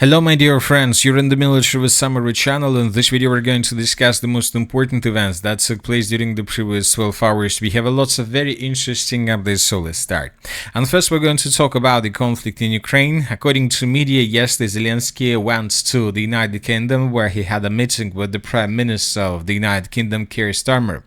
Hello my dear friends, you're in the Military with Summary channel. In this video we're going to discuss the most important events that took place during the previous 12 hours. We have lots of very interesting updates, so let's start. And first we're going to talk about the conflict in Ukraine. According to media, yesterday Zelensky went to the United Kingdom where he had a meeting with the Prime Minister of the United Kingdom, Keir Starmer.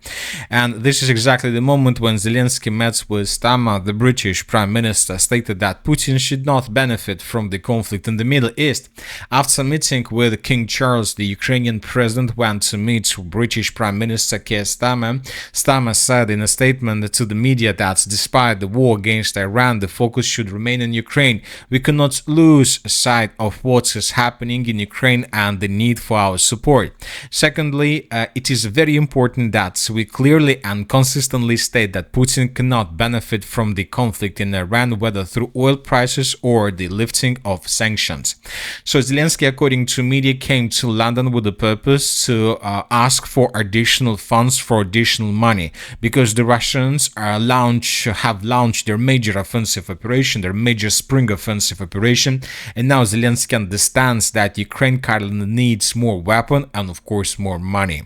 And this is exactly the moment when Zelensky met with Starmer. The British Prime Minister stated that Putin should not benefit from the conflict in the Middle East. After meeting with King Charles, the Ukrainian president went to meet British Prime Minister Keir Starmer. Starmer said in a statement to the media that despite the war against Iran, the focus should remain in Ukraine. We cannot lose sight of what is happening in Ukraine and the need for our support. Secondly, it is very important that we clearly and consistently state that Putin cannot benefit from the conflict in Iran, whether through oil prices or the lifting of sanctions. So Zelensky, according to media, came to London with the purpose to ask for additional funds, for additional money, because the Russians have launched their major offensive operation, their major spring offensive operation, and now Zelensky understands that Ukraine currently needs more weapon and of course more money.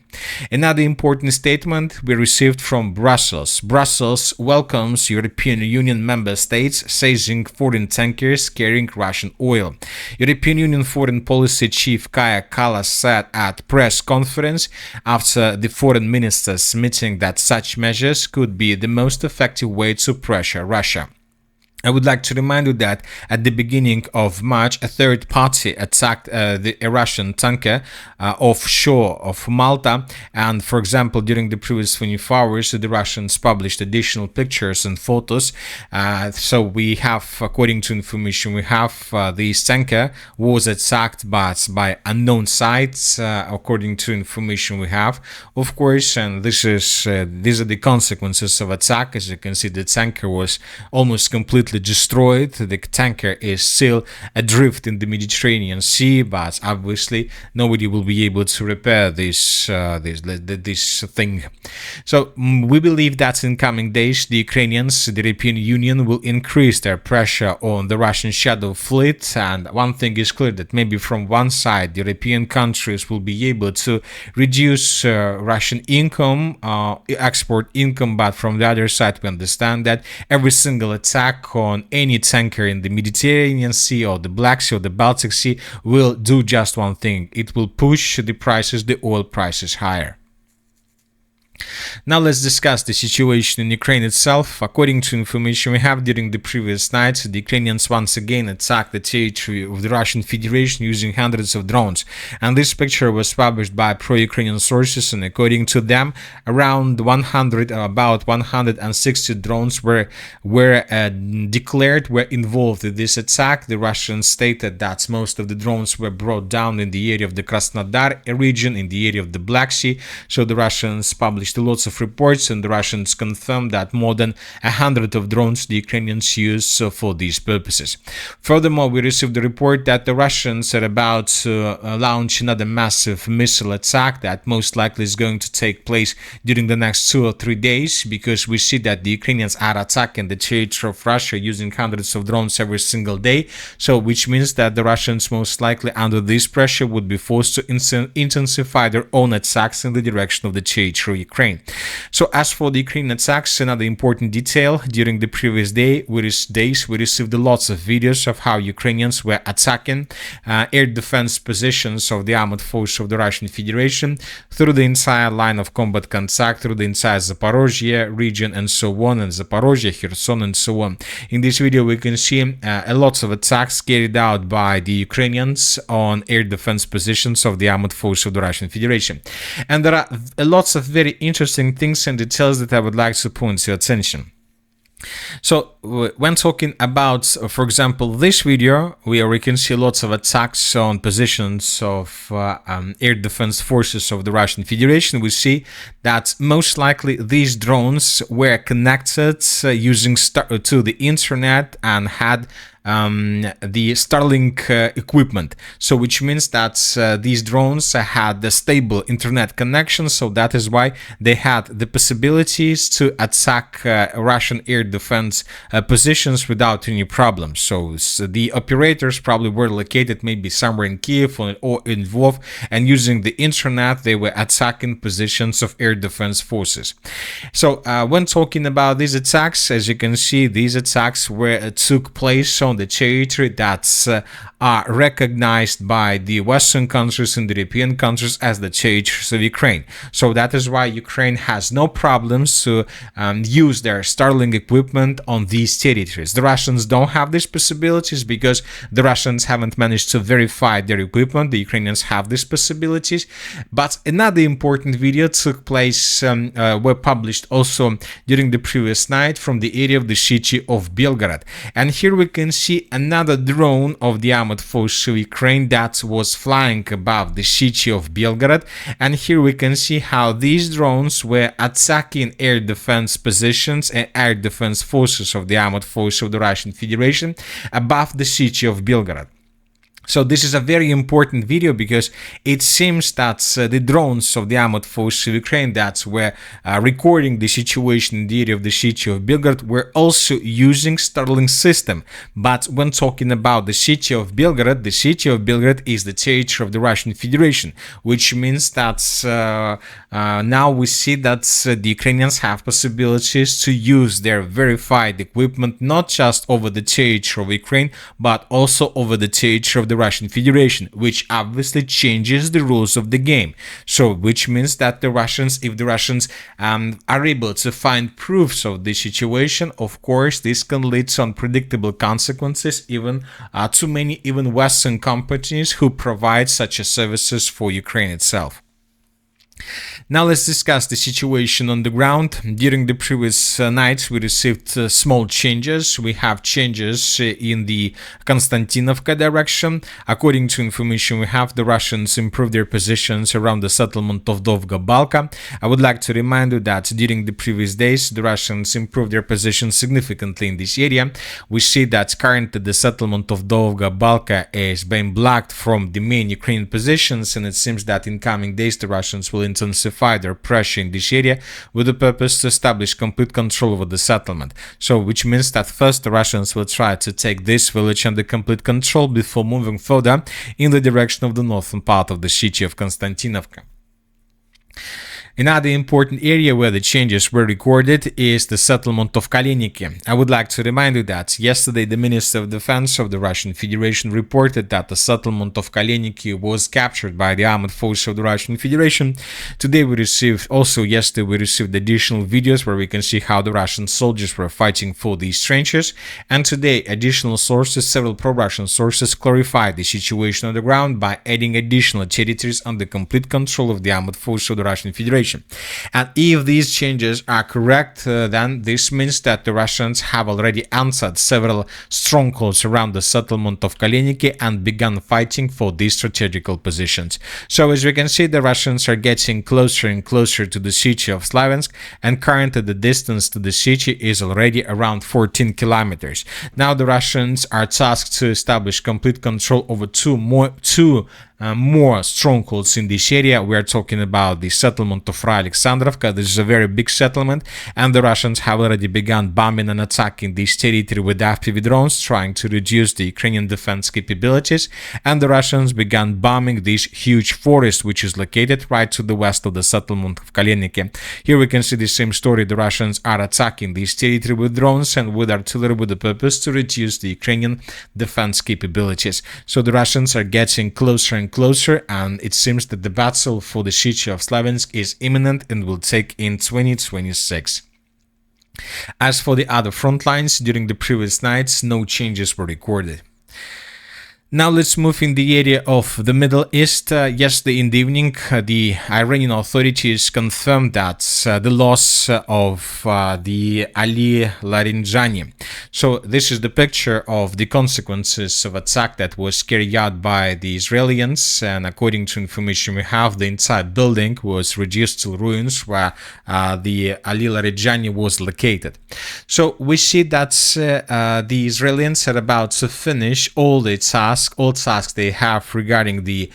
Another important statement we received from Brussels. Brussels welcomes European Union member states seizing foreign tankers carrying Russian oil. European Union Foreign Policy Chief Kaja Kallas said at press conference after the foreign ministers meeting that such measures could be the most effective way to pressure Russia. I would like to remind you that at the beginning of March, a third party attacked a Russian tanker offshore of Malta. And for example, during the previous 24 hours, the Russians published additional pictures and photos. So we have, according to information we have, this tanker was attacked by unknown sites, according to information we have, of course. And these are the consequences of attack. As you can see, the tanker was almost completely destroyed. The tanker is still adrift in the Mediterranean Sea, but obviously nobody will be able to repair this thing. So we believe that in coming days the Ukrainians, the European Union, will increase their pressure on the Russian shadow fleet. And one thing is clear, that maybe from one side the European countries will be able to reduce Russian income, export income, but from the other side we understand that every single attack on any tanker in the Mediterranean Sea or the Black Sea or the Baltic Sea will do just one thing: it will push the oil prices higher. Now let's discuss the situation in Ukraine itself. According to information we have, during the previous night, the Ukrainians once again attacked the territory of the Russian Federation using hundreds of drones. And this picture was published by pro-Ukrainian sources, and according to them, around 160 drones were involved in this attack. The Russians stated that most of the drones were brought down in the area of the Krasnodar region, in the area of the Black Sea. So the Russians published lots of reports, and the Russians confirmed that more than 100 of drones the Ukrainians use for these purposes. Furthermore, we received the report that the Russians are about to launch another massive missile attack that most likely is going to take place during the next 2 or 3 days, because we see that the Ukrainians are attacking the territory of Russia using hundreds of drones every single day. So which means that the Russians most likely under this pressure would be forced to intensify their own attacks in the direction of the territory of Ukraine. So as for the Ukrainian attacks, another important detail: during the previous days we received lots of videos of how Ukrainians were attacking air defense positions of the armed forces of the Russian Federation through the entire line of combat contact, through the entire Zaporozhye region and so on, and Zaporozhye, Kherson and so on. In this video we can see a lot of attacks carried out by the Ukrainians on air defense positions of the armed forces of the Russian Federation. And there are lots of very interesting things and details that I would like to point to your attention. So when talking about, for example, this video where we can see lots of attacks on positions of air defense forces of the Russian Federation, we see that most likely these drones were connected using to the internet and had the Starlink equipment. So which means that these drones had a stable internet connection, so that is why they had the possibilities to attack Russian air defense positions without any problems. So the operators probably were located maybe somewhere in Kiev or in Lvov, and using the internet they were attacking positions of air defense forces. So when talking about these attacks, as you can see, these attacks took place on the territory that's are recognized by the Western countries and the European countries as the territories of Ukraine. So that is why Ukraine has no problems to use their Starlink equipment on these territories. The Russians don't have these possibilities because the Russians haven't managed to verify their equipment. The Ukrainians have these possibilities. But another important video took place, were published also during the previous night from the area of the city of Belgorod. And here we can see another drone of the armored force of Ukraine that was flying above the city of Belgorod. And here we can see how these drones were attacking air defense positions and air defense forces of the armored force of the Russian Federation above the city of Belgorod. So this is a very important video because it seems that the drones of the armored forces of Ukraine that were recording the situation in the area of the city of Belgorod were also using Starlink system. But when talking about the city of Belgorod is the territory of the Russian Federation, which means that now we see that the Ukrainians have possibilities to use their verified equipment not just over the territory of Ukraine, but also over the territory of the Russian Federation, which obviously changes the rules of the game. So which means that if the Russians are able to find proofs of the situation, of course this can lead to unpredictable consequences even to many Western companies who provide such services for Ukraine itself. Now let's discuss the situation on the ground. During the previous nights, we received small changes. We have changes in the Konstantinovka direction. According to information we have, the Russians improved their positions around the settlement of Dovga Balka. I would like to remind you that during the previous days, the Russians improved their positions significantly in this area. We see that currently the settlement of Dovga Balka is being blocked from the main Ukrainian positions, and it seems that in coming days the Russians will intensify their pressure in this area with the purpose to establish complete control over the settlement. So which means that first the Russians will try to take this village under complete control before moving further in the direction of the northern part of the city of Konstantinovka. Another important area where the changes were recorded is the settlement of Kaliniki. I would like to remind you that yesterday the Minister of Defense of the Russian Federation reported that the settlement of Kaliniki was captured by the armored forces of the Russian Federation. Yesterday we received additional videos where we can see how the Russian soldiers were fighting for these trenches. And today additional sources, several pro-Russian sources, clarified the situation on the ground by adding additional territories under complete control of the armored forces of the Russian Federation. And if these changes are correct, then this means that the Russians have already answered several strongholds around the settlement of Kaliniki and begun fighting for these strategical positions. So as we can see, the Russians are getting closer and closer to the city of Slaviansk, and currently the distance to the city is already around 14 kilometers. Now the Russians are tasked to establish complete control over two more strongholds in this area. We are talking about the settlement of Alexandrovka. This is a very big settlement, and the Russians have already begun bombing and attacking this territory with FPV drones, trying to reduce the Ukrainian defense capabilities. And the Russians began bombing this huge forest, which is located right to the west of the settlement of Kaliniki. Here we can see the same story. The Russians are attacking this territory with drones and with artillery with the purpose to reduce the Ukrainian defense capabilities. So the Russians are getting closer and closer, and it seems that the battle for the city of Slaviansk is imminent and will take in 2026. As for the other front lines, during the previous nights, no changes were recorded. Now let's move in the area of the Middle East. Yesterday in the evening, the Iranian authorities confirmed that the loss of the Ali Larinjani. So this is the picture of the consequences of attack that was carried out by the Israelis, and according to information we have, the entire building was reduced to ruins where the Ali Larinjani was located. So we see that the Israelis are about to finish all tasks they have regarding the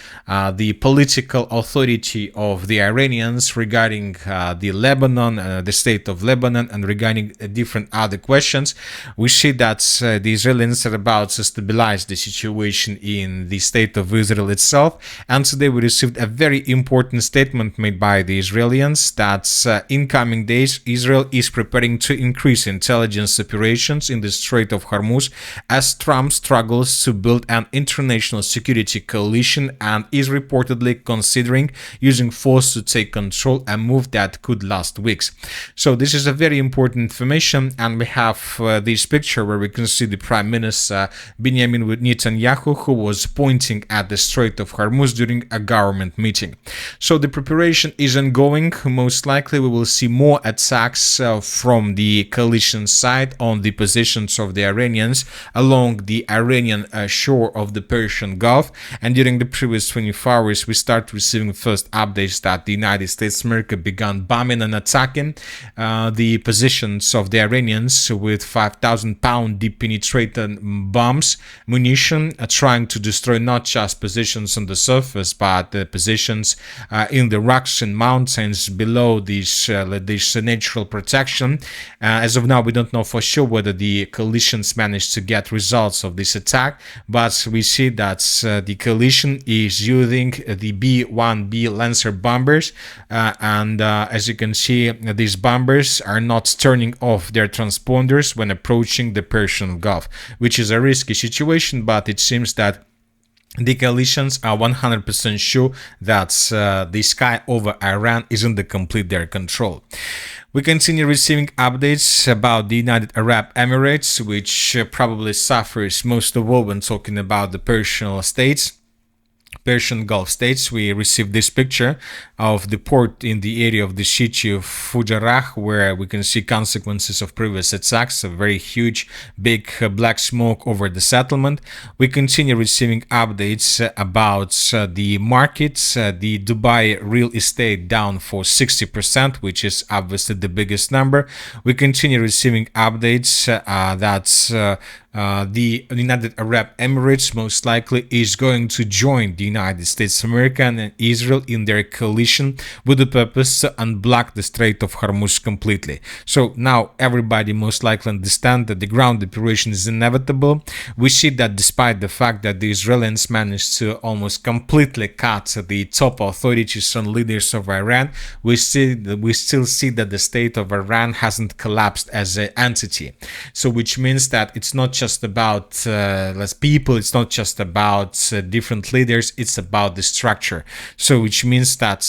political authority of the Iranians, regarding the Lebanon, the state of Lebanon, and regarding different other questions. We see that the Israelis are about to stabilize the situation in the state of Israel itself. And today we received a very important statement made by the Israelis that in coming days Israel is preparing to increase intelligence operations in the Strait of Hormuz as Trump struggles to build an international security coalition and is reportedly considering using force to take control, a move that could last weeks. So this is a very important information, and we have this picture where we can see the Prime Minister Benjamin Netanyahu, who was pointing at the Strait of Hormuz during a government meeting. So the preparation is ongoing. Most likely we will see more attacks from the coalition side on the positions of the Iranians along the Iranian shore of the Persian Gulf. And during the previous 24 hours, we start receiving first updates that the United States of America began bombing and attacking the positions of the Iranians with 5,000-pound deep penetrating bombs, munition, trying to destroy not just positions on the surface, but the positions in the rocks and mountains below this natural protection. As of now, we don't know for sure whether the coalitions managed to get results of this attack, but we see that the coalition is using the B-1B Lancer bombers, and as you can see, these bombers are not turning off their transponders when approaching the Persian Gulf, which is a risky situation, but it seems that the coalitions are 100% sure that the sky over Iran is under complete their control. We continue receiving updates about the United Arab Emirates, which probably suffers most of all when talking about the Persian Gulf states. We received this picture of the port in the area of the city of Fujairah, where we can see consequences of previous attacks, a very huge, big black smoke over the settlement. We continue receiving updates about the markets, the Dubai real estate down for 60%, which is obviously the biggest number. We continue receiving updates that the United Arab Emirates most likely is going to join the United States of America and Israel in their coalition with the purpose to unblock the Strait of Hormuz completely. So now everybody most likely understand that the ground operation is inevitable. We see that despite the fact that the Israelis managed to almost completely cut the top authorities and leaders of Iran, we still see that the state of Iran hasn't collapsed as an entity. So which means that it's not just about less people, it's not just about different leaders, it's about the structure. So which means that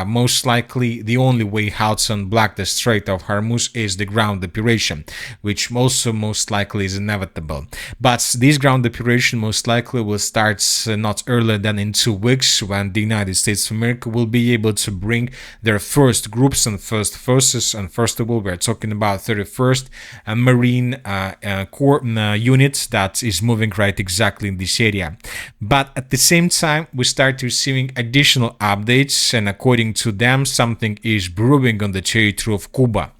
most likely the only way out to unblock the Strait of Hormuz is the ground operation, which also most likely is inevitable. But this ground operation most likely will start not earlier than in 2 weeks, when the United States of America will be able to bring their first groups and first forces. And first of all, we're talking about 31st Marine Corps unit that is moving right exactly in this area. But at the same time, we start receiving additional updates, and according to them, something is brewing on the territory of Cuba.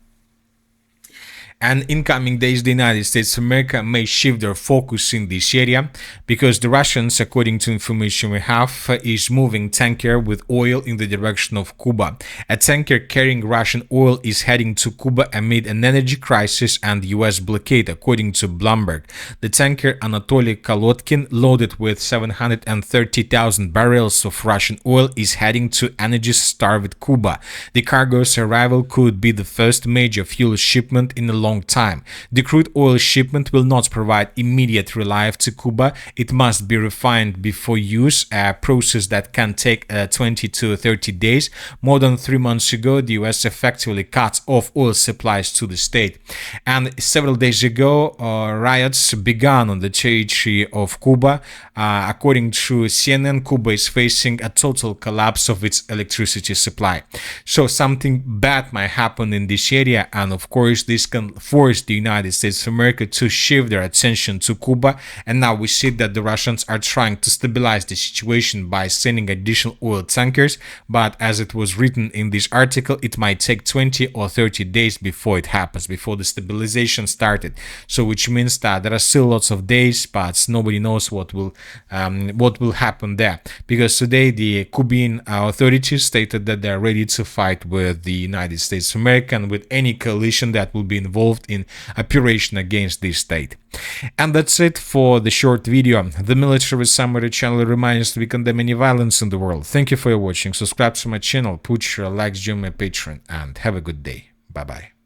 And in coming days, the United States of America may shift their focus in this area, because the Russians, according to information we have, is moving tanker with oil in the direction of Cuba. A tanker carrying Russian oil is heading to Cuba amid an energy crisis and US blockade, according to Bloomberg. The tanker Anatoly Kolotkin, loaded with 730,000 barrels of Russian oil, is heading to energy-starved Cuba. The cargo's arrival could be the first major fuel shipment in a long long time. The crude oil shipment will not provide immediate relief to Cuba. It must be refined before use, a process that can take 20 to 30 days. More than 3 months ago, the US effectively cut off oil supplies to the state. And several days ago, riots began on the territory of Cuba. According to CNN, Cuba is facing a total collapse of its electricity supply. So something bad might happen in this area, and of course this can force the United States of America to shift their attention to Cuba. And now we see that the Russians are trying to stabilize the situation by sending additional oil tankers, but as it was written in this article, it might take 20 or 30 days before it happens, before the stabilization started. So which means that there are still lots of days, but nobody knows what will happen there, because today the Cuban authorities stated that they are ready to fight with the United States of America and with any coalition that will be involved in operation against this state. And that's it for the short video. The Military Summary channel reminds we condemn any violence in the world. Thank you for watching. Subscribe to my channel, put your likes, join my Patreon, and have a good day. Bye bye.